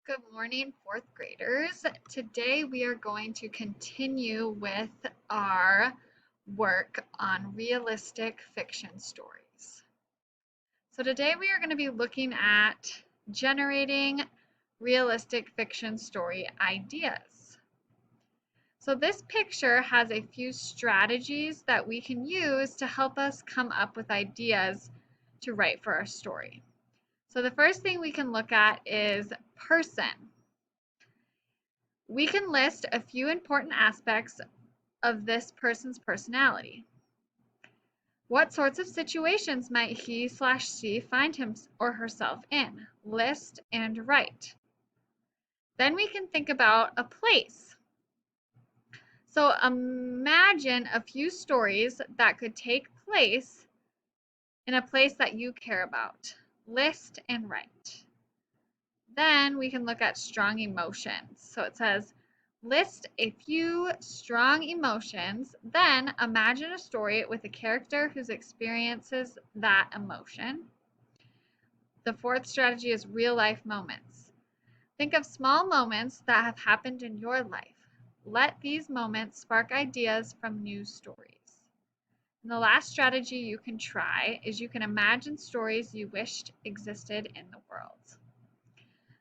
Good morning, fourth graders. Today we are going to continue with our work on realistic fiction stories. So today we are going to be looking at generating realistic fiction story ideas. So this picture has a few strategies that we can use to help us come up with ideas to write for our story. So the first thing we can look at is person. We can list a few important aspects of this person's personality. What sorts of situations might he/she find him or herself in? List and write. Then we can think about a place. So imagine a few stories that could take place in a place that you care about. List and write. Then we can look at strong emotions. So it says, list a few strong emotions, then imagine a story with a character who experiences that emotion. The fourth strategy is real life moments. Think of small moments that have happened in your life. Let these moments spark ideas from new stories. And the last strategy you can try is you can imagine stories you wished existed in the world.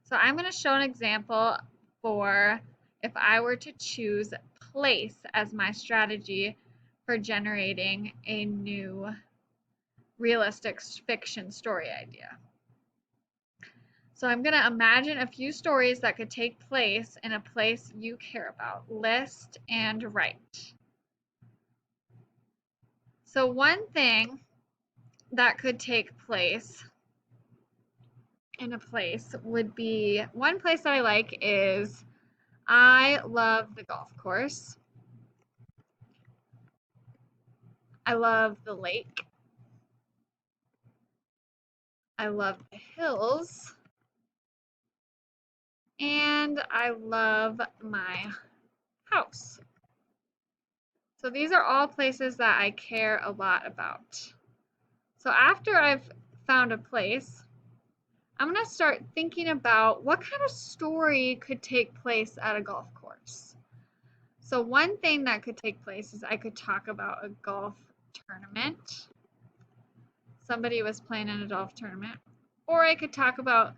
So I'm going to show an example for if I were to choose place as my strategy for generating a new realistic fiction story idea. So I'm going to imagine a few stories that could take place in a place you care about. List and write. So one thing that could take place in a place would be, one place that I like is, I love the golf course. I love the lake. I love the hills. And I love my house. So these are all places that I care a lot about. So after I've found a place, I'm going to start thinking about what kind of story could take place at a golf course. So one thing that could take place is I could talk about a golf tournament. Somebody was playing in a golf tournament. Or I could talk about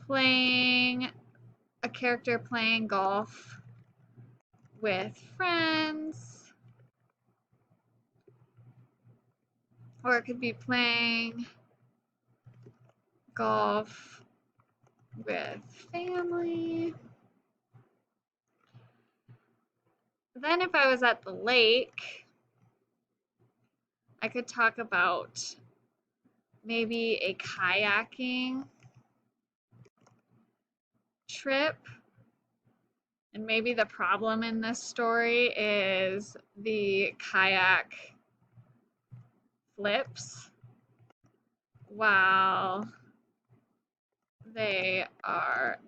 playing a character playing golf with friends. Or it could be playing golf with family. Then if I was at the lake, I could talk about maybe a kayaking trip. And maybe the problem in this story is the kayak flips while they are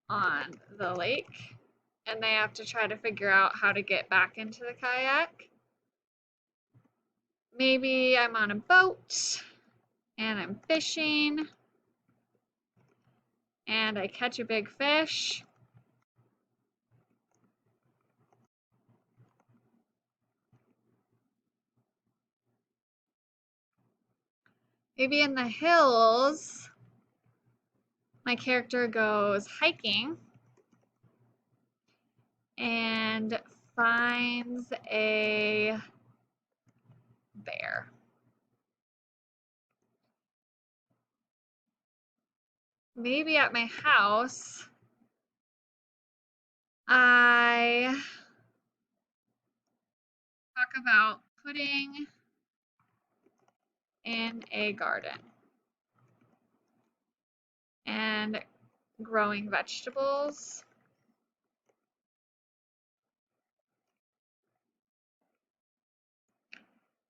on the lake and they have to try to figure out how to get back into the kayak. Maybe I'm on a boat and I'm fishing and I catch a big fish. Maybe in the hills, my character goes hiking and finds a bear. Maybe at my house, I talk about putting in a garden and growing vegetables.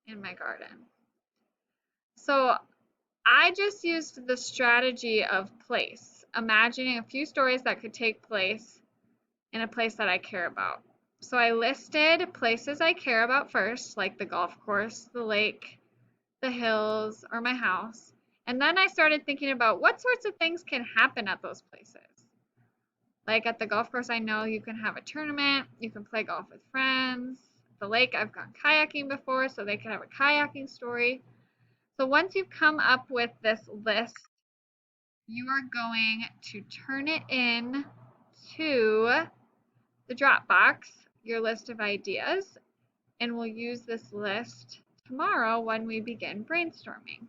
In my garden. So I just used the strategy of place, imagining a few stories that could take place in a place that I care about. So I listed places I care about first, like the golf course, the lake, the hills, or my house. And then I started thinking about what sorts of things can happen at those places. Like at the golf course, I know you can have a tournament, you can play golf with friends. At the lake, I've gone kayaking before, so they could have a kayaking story. So once you've come up with this list, you are going to turn it in to the Dropbox, your list of ideas, and we'll use this list tomorrow when we begin brainstorming.